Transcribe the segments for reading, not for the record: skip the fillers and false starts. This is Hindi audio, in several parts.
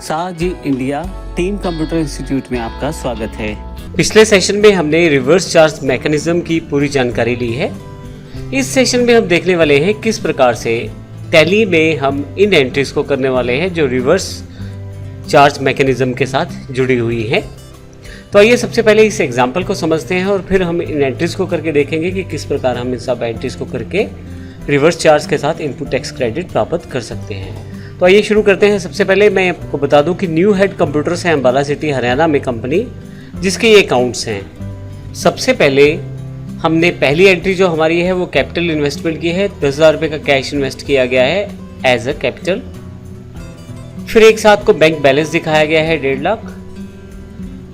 साजी इंडिया टीम कंप्यूटर इंस्टीट्यूट में आपका स्वागत है। पिछले सेशन में हमने रिवर्स चार्ज मैकेनिज्म की पूरी जानकारी ली है। इस सेशन में हम देखने वाले हैं किस प्रकार से टैली में हम इन एंट्रीज को करने वाले हैं जो रिवर्स चार्ज मैकेनिज्म के साथ जुड़ी हुई है। तो आइए सबसे पहले इस एग्जाम्पल को समझते हैं और फिर हम इन एंट्रीज को करके देखेंगे कि किस प्रकार हम इन सब एंट्रीज को करके रिवर्स चार्ज के साथ इनपुट टैक्स क्रेडिट प्राप्त कर सकते हैं। तो आइए शुरू करते हैं। सबसे पहले मैं आपको बता दूं कि न्यू हेड कंप्यूटर्स है अम्बाला सिटी हरियाणा में कंपनी, जिसके ये अकाउंट्स हैं। सबसे पहले हमने पहली एंट्री जो हमारी है वो कैपिटल इन्वेस्टमेंट की है। 10,000 रुपये का कैश इन्वेस्ट किया गया है एज अ कैपिटल। फिर एक साथ को बैंक बैलेंस दिखाया गया है 1.5 लाख।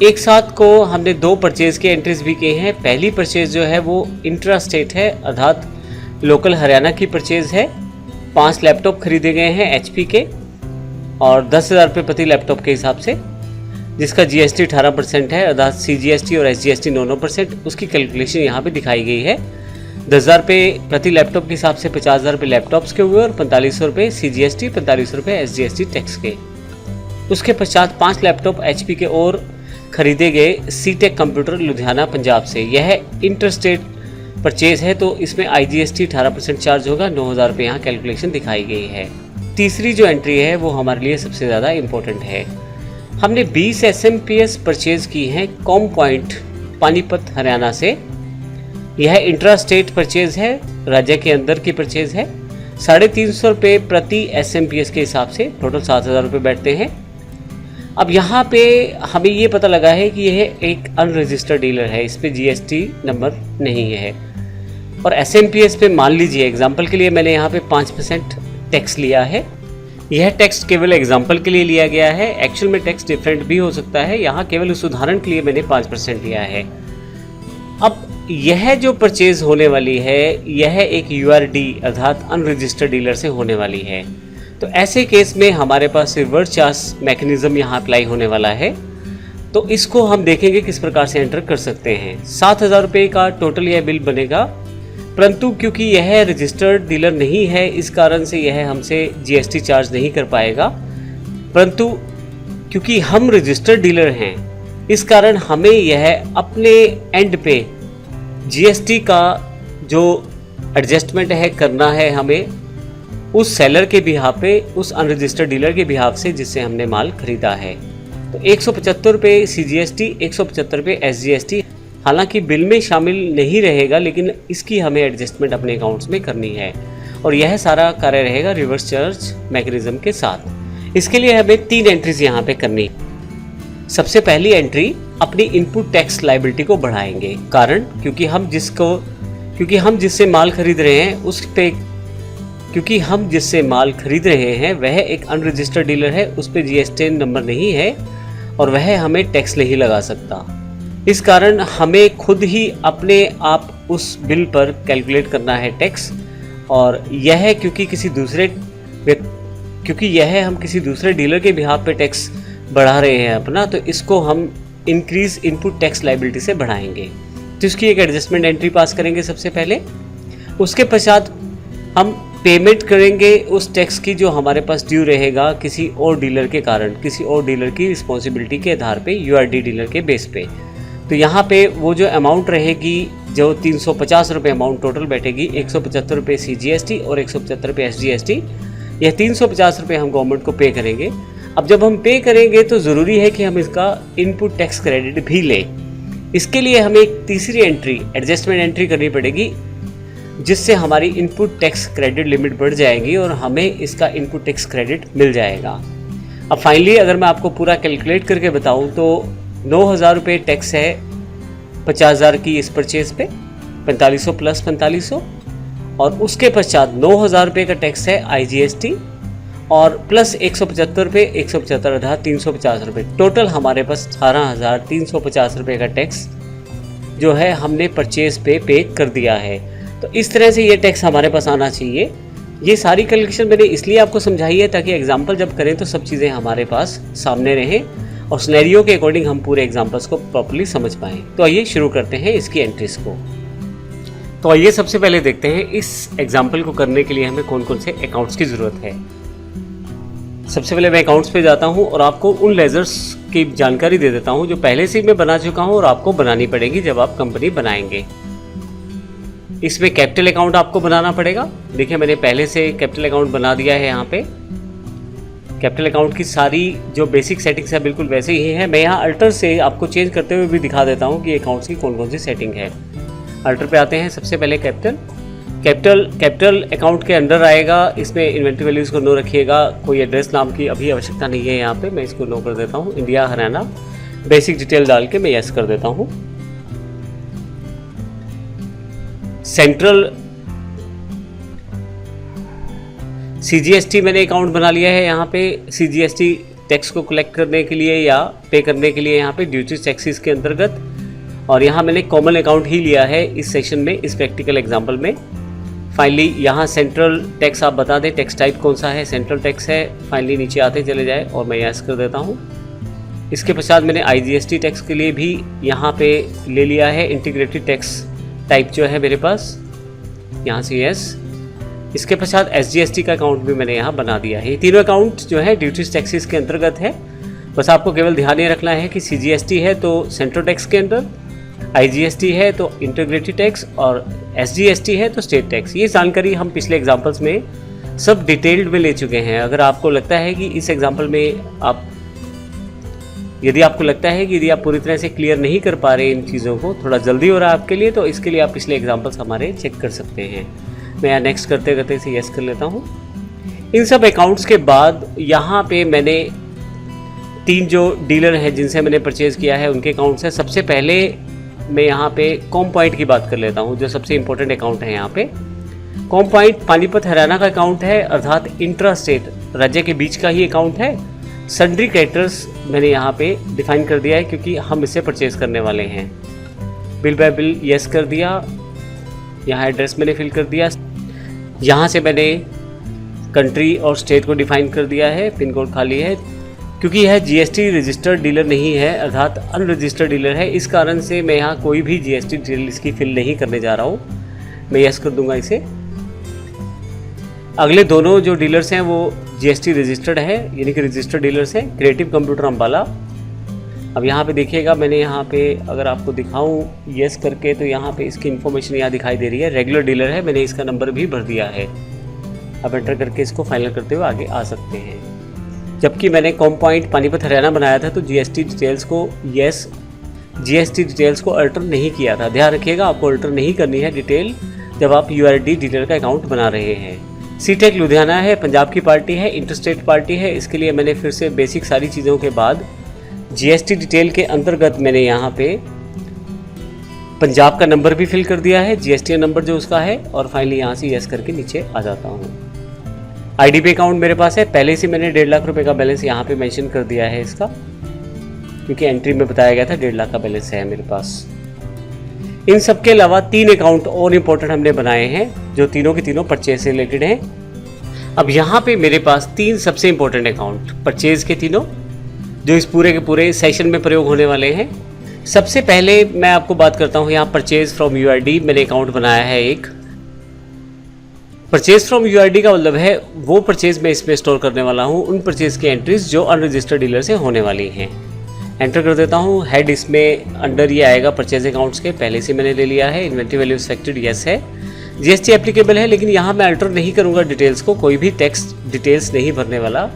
एक साथ को हमने 2 परचेज के एंट्रीज भी किए हैं। पहली परचेज जो है वो इंट्रा स्टेट है, अर्थात लोकल हरियाणा की परचेज है। 5 लैपटॉप खरीदे गए हैं HP के और 10,000 रुपये प्रति लैपटॉप के हिसाब से, जिसका GST 18% है, अर्थात CGST और SGST 9%। उसकी कैलकुलेशन यहाँ पे दिखाई गई है। 10,000 रुपये प्रति लैपटॉप के हिसाब से 50,000 रुपये लैपटॉप्स के हुए और 4500 रुपये CGST, 4500 रुपये SGST टैक्स के। उसके पश्चात 5 लैपटॉप HP के और खरीदे गए CTech कंप्यूटर लुधियाना पंजाब से। यह इंटरस्टेट परचेज है तो इसमें IGST 18% चार्ज होगा। 9,000 रुपये यहाँ कैलकुलेशन दिखाई गई है। तीसरी जो एंट्री है वो हमारे लिए सबसे ज़्यादा इम्पोर्टेंट है। हमने 20 SMPS परचेज की हैं कॉम पॉइंट पानीपत हरियाणा से। यह इंट्रा स्टेट परचेज है, राज्य के अंदर की परचेज है। 350 रुपये प्रति SMPS के हिसाब से टोटल 7,000 रुपये बैठते हैं। अब यहाँ पे हमें ये पता लगा है कि यह एक अनरजिस्टर्ड डीलर है, इस पर GST नंबर नहीं है। और SMPS पे मान लीजिए एग्जाम्पल के लिए मैंने यहाँ पे 5% टैक्स लिया है। यह टैक्स केवल एग्जाम्पल के लिए लिया गया है, एक्चुअल में टैक्स डिफरेंट भी हो सकता है। यहाँ केवल उस उदाहरण के लिए मैंने 5% लिया है। अब यह जो परचेज होने वाली है यह एक URD अर्थात अनरजिस्टर्ड डीलर से होने वाली है। तो ऐसे केस में हमारे पास रिवर्स चार्ज मैकेनिज्म यहाँ अप्लाई होने वाला है। तो इसको हम देखेंगे किस प्रकार से एंटर कर सकते हैं। 7,000 रुपये का टोटल यह बिल बनेगा, परंतु क्योंकि यह रजिस्टर्ड डीलर नहीं है इस कारण से यह हमसे GST चार्ज नहीं कर पाएगा। परंतु क्योंकि हम रजिस्टर्ड डीलर हैं इस कारण हमें यह अपने एंड पे GST का जो एडजस्टमेंट है करना है हमें उस सेलर के बिहाफ पे, उस अनरजिस्टर्ड डीलर के बिहाफ से जिससे हमने माल खरीदा है। तो 175 रुपये CGST, 175 रुपये SGST हालांकि बिल में शामिल नहीं रहेगा, लेकिन इसकी हमें एडजस्टमेंट अपने अकाउंट्स में करनी है और यह सारा कार्य रहेगा रिवर्स चार्ज मैकेनिज्म के साथ। इसके लिए हमें 3 एंट्रीज यहाँ पे करनी। सबसे पहली एंट्री अपनी इनपुट टैक्स लायबिलिटी को बढ़ाएंगे। कारण क्योंकि हम जिससे माल खरीद रहे हैं वह एक अनरजिस्टर्ड डीलर है, उस पर GST नंबर नहीं है और वह हमें टैक्स नहीं लगा सकता। इस कारण हमें खुद ही अपने आप उस बिल पर कैलकुलेट करना है टैक्स। और यह क्योंकि यह हम किसी दूसरे डीलर के बिहाफ पे टैक्स बढ़ा रहे हैं अपना, तो इसको हम इंक्रीज इनपुट टैक्स लायबिलिटी से बढ़ाएंगे। तो इसकी एक एडजस्टमेंट एंट्री पास करेंगे सबसे पहले। उसके पश्चात हम पेमेंट करेंगे उस टैक्स की जो हमारे पास ड्यू रहेगा किसी और डीलर के कारण, किसी और डीलर की रिस्पॉन्सिबिलिटी के आधार पे, URD डीलर के बेस पे। तो यहाँ पे वो जो अमाउंट रहेगी, जो 350 रुपये अमाउंट टोटल बैठेगी, 175 रुपये CGST और 175 रुपये SGST, यह 350 रुपये हम गवर्नमेंट को पे करेंगे। अब जब हम पे करेंगे तो ज़रूरी है कि हम इसका इनपुट टैक्स क्रेडिट भी लें। इसके लिए हमें एक तीसरी एंट्री, एडजस्टमेंट एंट्री करनी पड़ेगी, जिससे हमारी इनपुट टैक्स क्रेडिट लिमिट बढ़ जाएगी और हमें इसका इनपुट टैक्स क्रेडिट मिल जाएगा। अब फाइनली अगर मैं आपको पूरा कैलकुलेट करके बताऊं तो 9,000 रुपये टैक्स है 50,000 की इस परचेज पे, 4500 प्लस 4500, और उसके पश्चात 9,000 रुपये का टैक्स है IGST और प्लस 175 रुपये, 175 अर्थात 350 रुपये। टोटल हमारे पास 18,350 रुपये का टैक्स जो है हमने परचेज पे कर दिया है। तो इस तरह से ये टैक्स हमारे पास आना चाहिए। ये सारी कैलकुलेशन मैंने इसलिए आपको समझाई है ताकि एग्जाम्पल जब करें तो सब चीज़ें हमारे पास सामने रहें और सिनेरियो के अकॉर्डिंग हम पूरे एग्जाम्पल्स को प्रॉपर्ली समझ पाएँ। तो आइए शुरू करते हैं इसकी एंट्रीज को। तो आइए सबसे पहले देखते हैं इस एग्जाम्पल को करने के लिए हमें कौन कौन से अकाउंट्स की ज़रूरत है। सबसे पहले मैं अकाउंट्स पे जाता हूँ और आपको उन लेजर्स की जानकारी दे देता हूँ जो पहले से ही मैं बना चुका हूँ और आपको बनानी पड़ेगी जब आप कंपनी बनाएंगे। इसमें कैपिटल अकाउंट आपको बनाना पड़ेगा। देखिए मैंने पहले से कैपिटल अकाउंट बना दिया है। यहाँ पे कैपिटल अकाउंट की सारी जो बेसिक सेटिंग्स है बिल्कुल वैसे ही है। मैं यहाँ अल्टर से आपको चेंज करते हुए भी दिखा देता हूँ कि अकाउंट्स की कौन कौन सी सेटिंग है। अल्टर पे आते हैं, सबसे पहले कैपिटल अकाउंट के अंडर आएगा। इसमें इन्वेंट्री वैल्यूज़ को नो रखिएगा, कोई एड्रेस नाम की अभी आवश्यकता नहीं है। यहाँ पे मैं इसको नो कर देता हूँ। इंडिया हरियाणा बेसिक डिटेल डाल के मैं यस कर देता हूँ। सेंट्रल CGST मैंने अकाउंट बना लिया है। यहाँ पे CGST टैक्स को कलेक्ट करने के लिए या पे करने के लिए यहाँ पे ड्यूटीज टैक्सेस के अंतर्गत, और यहाँ मैंने कॉमन अकाउंट ही लिया है इस सेशन में, इस प्रैक्टिकल एग्जाम्पल में। फाइनली यहाँ सेंट्रल टैक्स आप बता दें, टैक्स टाइप कौन सा है, सेंट्रल टैक्स है। फाइनली नीचे आते चले जाए और मैं यस कर देता हूँ। इसके पश्चात मैंने IGST टैक्स के लिए भी यहाँ पे ले लिया है, इंटीग्रेटेड टैक्स टाइप जो है मेरे पास, यहाँ से यस। इसके पश्चात SGST का अकाउंट भी मैंने यहाँ बना दिया है। ये तीनों अकाउंट जो है ड्यूटीज टैक्सेस के अंतर्गत है। बस आपको केवल ध्यान ये रखना है कि CGST है तो सेंट्रल टैक्स के अंदर, IGST है तो इंटीग्रेटेड टैक्स, और SGST है तो स्टेट टैक्स। ये जानकारी हम पिछले एग्जाम्पल्स में सब डिटेल्ड में ले चुके हैं। अगर आपको लगता है कि इस एग्जाम्पल में यदि आप पूरी तरह से क्लियर नहीं कर पा रहे इन चीज़ों को, थोड़ा जल्दी हो रहा है आपके लिए, तो इसके लिए आप पिछले एग्जाम्पल्स हमारे चेक कर सकते हैं। मैं यहाँ नेक्स्ट करते करते इसे यस कर लेता हूँ। इन सब अकाउंट्स के बाद यहाँ पे मैंने 3 जो डीलर हैं जिनसे मैंने परचेज़ किया है उनके अकाउंट्स हैं। सबसे पहले मैं यहाँ पे कॉम पॉइंट की बात कर लेता हूँ, जो सबसे इम्पोर्टेंट अकाउंट है। यहाँ पे कॉम पॉइंट पानीपत हरियाणा का अकाउंट है, अर्थात इंट्रा स्टेट राज्य के बीच का ही अकाउंट है। सन्ड्री क्रेडिटर्स मैंने यहाँ पे डिफाइन कर दिया है क्योंकि हम इससे परचेज़ करने वाले हैं। बिल बाय बिल यस कर दिया। यहाँ एड्रेस मैंने फिल कर दिया। यहाँ से मैंने कंट्री और स्टेट को डिफाइन कर दिया है। पिन कोड खाली है क्योंकि यह GST रजिस्टर्ड डीलर नहीं है, अर्थात अनरजिस्टर्ड डीलर है। इस कारण से मैं यहाँ कोई भी GST डिटेल इसकी फिल नहीं करने जा रहा हूँ। मैं यस कर दूंगा इसे। अगले दोनों जो डीलर्स हैं वो GST रजिस्टर्ड है, यानी कि रजिस्टर्ड डीलर्स हैं। Creative computer Ambala. अब यहाँ पे देखिएगा, मैंने यहाँ पे अगर आपको दिखाऊं यस करके तो यहाँ पे इसकी इन्फॉर्मेशन यहाँ दिखाई दे रही है। रेगुलर डीलर है, मैंने इसका नंबर भी भर दिया है। अब एंटर करके इसको फाइनल करते हुए आगे आ सकते हैं। जबकि मैंने कॉम पॉइंट पानीपत हरियाणा बनाया था तो GST डिटेल्स को अल्टर नहीं किया था। ध्यान रखिएगा, आपको अल्टर नहीं करनी है डिटेल जब आप URD डीलर का अकाउंट बना रहे हैं। सीटेक लुधियाना है, पंजाब की पार्टी है, इंटरस्टेट पार्टी है। इसके लिए मैंने फिर से बेसिक सारी चीज़ों के बाद GST डिटेल के अंतर्गत मैंने यहाँ पे पंजाब का नंबर भी फिल कर दिया है, GST नंबर जो उसका है, और फाइनली यहाँ से यस करके नीचे आ जाता हूँ। IDP अकाउंट मेरे पास है। पहले से मैंने 1.5 लाख रुपए का बैलेंस यहाँ पे मेंशन कर दिया है इसका, क्योंकि एंट्री में बताया गया था 1.5 लाख का बैलेंस है मेरे पास। इन सब के अलावा 3 अकाउंट और इम्पोर्टेंट हमने बनाए हैं जो तीनों के तीनों परचेज से रिलेटेड हैं। अब यहाँ पे मेरे पास 3 सबसे इम्पोर्टेंट अकाउंट परचेज के तीनों जो इस पूरे के पूरे सेशन में प्रयोग होने वाले हैं। सबसे पहले मैं आपको बात करता हूँ यहाँ परचेज फ्रॉम URD। मैंने अकाउंट बनाया है एक। परचेज फ्रॉम URD का मतलब है वो परचेज मैं इसमें स्टोर करने वाला हूँ, उन परचेज की एंट्रीज जो अनरजिस्टर्ड डीलर से होने वाली हैं। एंटर कर देता हूँ। हेड इसमें अंडर ये आएगा परचेज अकाउंट्स के, पहले से मैंने ले लिया है। इन्वेंट्री वैल्यू एक्सपेक्टेड यस है। GST एप्लीकेबल है, लेकिन यहाँ मैं अल्टर नहीं करूँगा डिटेल्स को, कोई भी टैक्स डिटेल्स नहीं भरने वाला।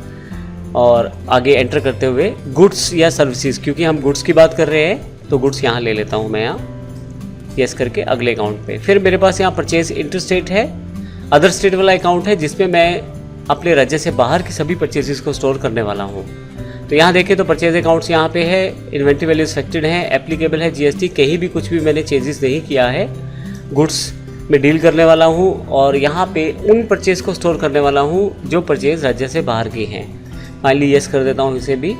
और आगे एंटर करते हुए गुड्स या सर्विसेज, क्योंकि हम गुड्स की बात कर रहे हैं तो गुड्स यहाँ ले लेता हूँ मैं, यहाँ यस करके अगले अकाउंट पे। फिर मेरे पास यहाँ परचेज इंटरस्टेट है, अदर स्टेट वाला अकाउंट है जिसमें मैं अपने राज्य से बाहर की सभी परचेजेस को स्टोर करने वाला हूँ। तो यहाँ देखें तो परचेज अकाउंट्स यहाँ पे है, इन्वेंट्री वैल्यू एक्सपेक्टेड है, एप्लीकेबल है GST, कहीं भी कुछ भी मैंने चेंजेस नहीं किया है। गुड्स में डील करने वाला हूँ और यहाँ पे उन परचेज को स्टोर करने वाला हूँ जो परचेज राज्य से बाहर की हैं। फाइनली यस कर देता हूँ इसे भी।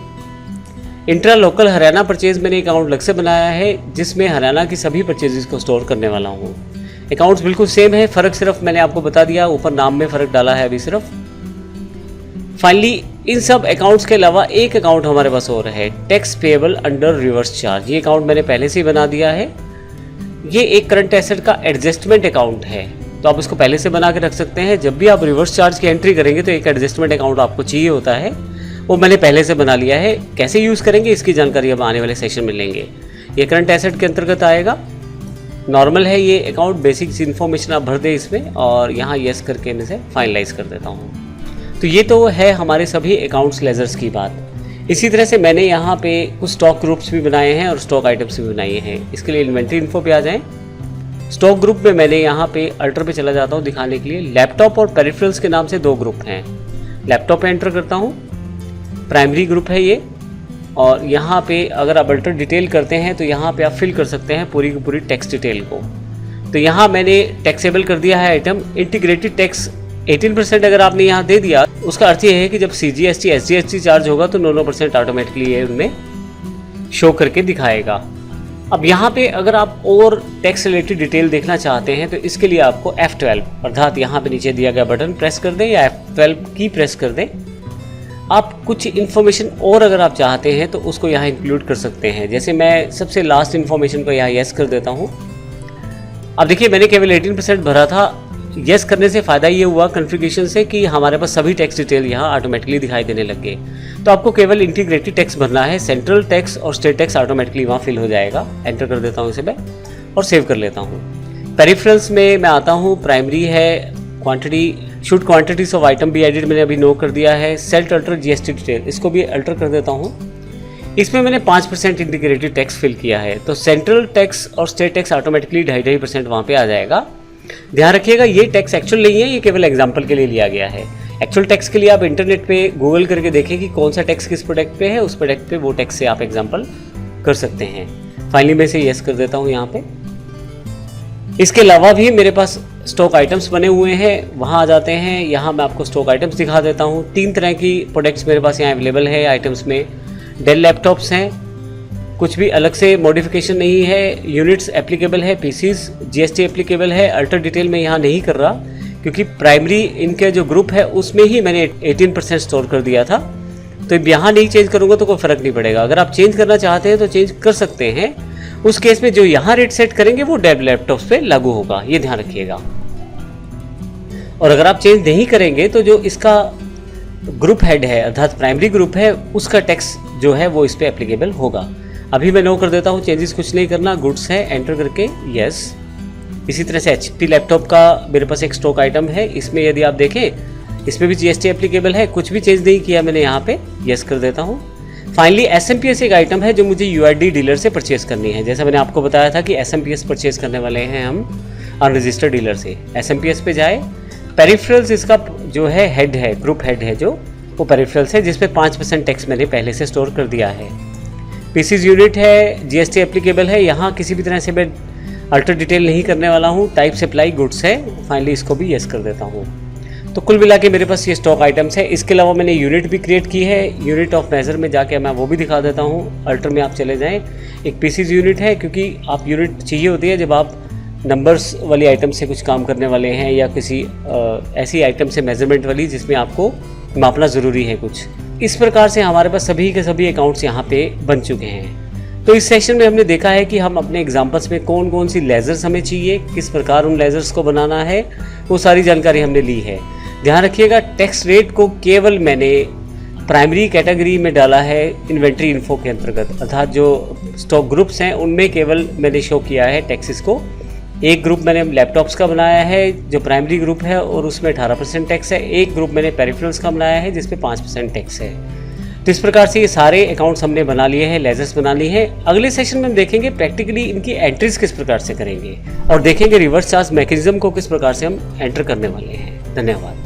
इंट्रा लोकल हरियाणा परचेज मैंने अकाउंट अलग से बनाया है जिसमें हरियाणा की सभी परचेजेस को स्टोर करने वाला हूँ। अकाउंट्स बिल्कुल सेम है, फ़र्क सिर्फ मैंने आपको बता दिया, ऊपर नाम में फ़र्क डाला है अभी सिर्फ। फाइनली इन सब अकाउंट्स के अलावा एक अकाउंट हमारे पास और है, tax payable under reverse charge. ये अकाउंट मैंने पहले से ही बना दिया है। ये एक करंट एसेट का एडजस्टमेंट अकाउंट है। तो आप इसको पहले से बना के रख सकते हैं। जब भी आप रिवर्स चार्ज की एंट्री करेंगे तो एक एडजस्टमेंट अकाउंट आपको चाहिए होता है, वो मैंने पहले से बना लिया है। कैसे यूज़ करेंगे इसकी जानकारी अब आने वाले सेशन में लेंगे। ये करंट एसेट के अंतर्गत आएगा। नॉर्मल है ये अकाउंट, बेसिक इन्फॉर्मेशन आप भर दें इसमें और यहाँ येस करके मैं इसे फाइनलाइज कर देता हूँ। तो ये तो है हमारे सभी अकाउंट्स लेजर्स की बात। इसी तरह से मैंने यहाँ पे कुछ स्टॉक ग्रुप्स भी बनाए हैं और स्टॉक आइटम्स भी बनाए हैं। इसके लिए इन्वेंट्री इन्फो पे आ जाएं। स्टॉक ग्रुप में मैंने यहाँ पे अल्टर पे चला जाता हूँ दिखाने के लिए। लैपटॉप और पेरिफेरल्स के नाम से 2 ग्रुप हैं। लैपटॉप पे एंटर करता हूँ, प्राइमरी ग्रुप है ये। और यहाँ पे अगर आप अल्टर डिटेल करते हैं तो यहाँ पे आप फिल कर सकते हैं पूरी की पूरी टैक्स डिटेल को। तो यहाँ मैंने टैक्सेबल कर दिया है आइटम इंटीग्रेटेड टैक्स 18% अगर आपने यहाँ दे दिया, उसका अर्थ ये है कि जब CGST SGST चार्ज होगा तो 9% ऑटोमेटिकली ये उनमें शो करके दिखाएगा। अब यहाँ पे अगर आप और टैक्स रिलेटेड डिटेल देखना चाहते हैं तो इसके लिए आपको F12 अर्थात यहाँ पे नीचे दिया गया बटन प्रेस कर दें या F12 की प्रेस कर दें। आप कुछ इन्फॉर्मेशन और अगर आप चाहते हैं तो उसको यहाँ इंक्लूड कर सकते हैं। जैसे मैं सबसे लास्ट इन्फॉर्मेशन को यहाँ येस कर देता हूँ। अब देखिए मैंने केवल 18% भरा था। येस करने से फ़ायदा ये हुआ कॉन्फ़िगरेशन से कि हमारे पास सभी टैक्स डिटेल यहाँ ऑटोमेटिकली दिखाई देने लग गए। तो आपको केवल इंटीग्रेटेड टैक्स भरना है, सेंट्रल टैक्स और स्टेट टैक्स ऑटोमेटिकली वहाँ फिल हो जाएगा। एंटर कर देता हूँ इसे मैं और सेव कर लेता हूँ। पेरिफेरल्स में मैं आता हूँ, प्राइमरी है, quantity should quantities of item भी एडिट मैंने अभी नो कर दिया है। सेट अल्टर GST डिटेल, इसको भी अल्टर कर देता हूँ। इसमें मैंने 5% इंटीग्रेटेड टैक्स फिल किया है, तो सेंट्रल टैक्स और स्टेट टैक्स ऑटोमेटिकली 2.5% वहाँ पे आ जाएगा। ध्यान रखिएगा ये टैक्स एक्चुअल नहीं है, ये केवल एग्जांपल के लिए लिया गया है। एक्चुअल टैक्स के लिए आप इंटरनेट पे गूगल करके देखें कि कौन सा टैक्स किस प्रोडक्ट पे है, उस प्रोडक्ट पे वो टैक्स से आप एग्जांपल कर सकते हैं। फाइनली मैं इसे येस कर देता हूँ यहाँ पे। इसके अलावा भी मेरे पास स्टॉक आइटम्स बने हुए हैं, वहाँ आ जाते हैं। यहाँ मैं आपको स्टॉक आइटम्स दिखा देता हूँ। 3 तरह की प्रोडक्ट्स मेरे पास यहाँ अवेलेबल है आइटम्स में। डेल लैपटॉप्स हैं, कुछ भी अलग से मॉडिफिकेशन नहीं है। यूनिट्स एप्लीकेबल है, PCs GST एप्लीकेबल है। अल्टर डिटेल में यहाँ नहीं कर रहा क्योंकि प्राइमरी इनके जो ग्रुप है उसमें ही मैंने 18% स्टोर कर दिया था। तो यहाँ नहीं चेंज करूँगा तो कोई फ़र्क नहीं पड़ेगा। अगर आप चेंज करना चाहते हैं तो चेंज कर सकते हैं। उस केस में जो यहाँ रेट सेट करेंगे वो डेल लैपटॉप्स पे लागू होगा, ये ध्यान रखिएगा। और अगर आप चेंज नहीं करेंगे तो जो इसका ग्रुप हेड है अर्थात प्राइमरी ग्रुप है उसका टैक्स जो है वो इस पर एप्लीकेबल होगा। अभी मैं नो कर देता हूँ, चेंजेस कुछ नहीं करना, गुड्स है, एंटर करके यस। इसी तरह से HP लैपटॉप का मेरे पास एक स्टॉक आइटम है, इसमें यदि आप देखें इसमें भी GST एप्लीकेबल है, कुछ भी चेंज नहीं किया मैंने, यहाँ पे यस कर देता हूँ। फाइनली SMPS एक आइटम है जो मुझे UID डीलर से परचेज करनी है। जैसा मैंने आपको बताया था कि SMPS परचेज करने वाले हैं हम अनरजिस्टर्ड डीलर से। SMPS पे जाए, पेरिफेरल्स इसका जो है हेड है, ग्रुप हेड है जो वो पेरिफेरल्स है जिसपे 5% टैक्स मैंने पहले से स्टोर कर दिया है। PCs यूनिट है, GST एप्लीकेबल है। यहाँ किसी भी तरह से मैं अल्टर डिटेल नहीं करने वाला हूँ। टाइप सप्लाई गुड्स है, फाइनली इसको भी यस कर देता हूँ। तो कुल मिला के मेरे पास ये स्टॉक आइटम्स है। इसके अलावा मैंने यूनिट भी क्रिएट की है, यूनिट ऑफ मेजर में जाके मैं वो भी दिखा देता हूँ। अल्टर में आप चले जाएँ, एक PCs यूनिट है क्योंकि आप यूनिट चाहिए होती है जब आप नंबर्स वाली आइटम से कुछ काम करने वाले हैं या किसी ऐसी आइटम से मेजरमेंट वाली जिसमें आपको मापना ज़रूरी है कुछ। इस प्रकार से हमारे पास सभी के सभी अकाउंट्स यहाँ पे बन चुके हैं। तो इस सेशन में हमने देखा है कि हम अपने एग्जाम्पल्स में कौन कौन सी लेजर्स हमें चाहिए, किस प्रकार उन लेजर्स को बनाना है, वो सारी जानकारी हमने ली है। ध्यान रखिएगा टैक्स रेट को केवल मैंने प्राइमरी कैटेगरी में डाला है इन्वेंट्री इन्फो के अंतर्गत, अर्थात जो स्टॉक ग्रुप्स हैं उनमें केवल मैंने शो किया है टैक्सेस को। एक ग्रुप मैंने लैपटॉप्स का बनाया है जो प्राइमरी ग्रुप है और उसमें 18% टैक्स है। एक ग्रुप मैंने पेरिफेरल्स का बनाया है जिसपे 5% टैक्स है। तो इस प्रकार से ये सारे अकाउंट्स हमने बना लिए हैं, लेजर्स बना लिए हैं। अगले सेशन में हम देखेंगे प्रैक्टिकली इनकी एंट्रीज किस प्रकार से करेंगे और देखेंगे रिवर्स चार्ज मैकेनिज्म को किस प्रकार से हम एंटर करने वाले हैं। धन्यवाद।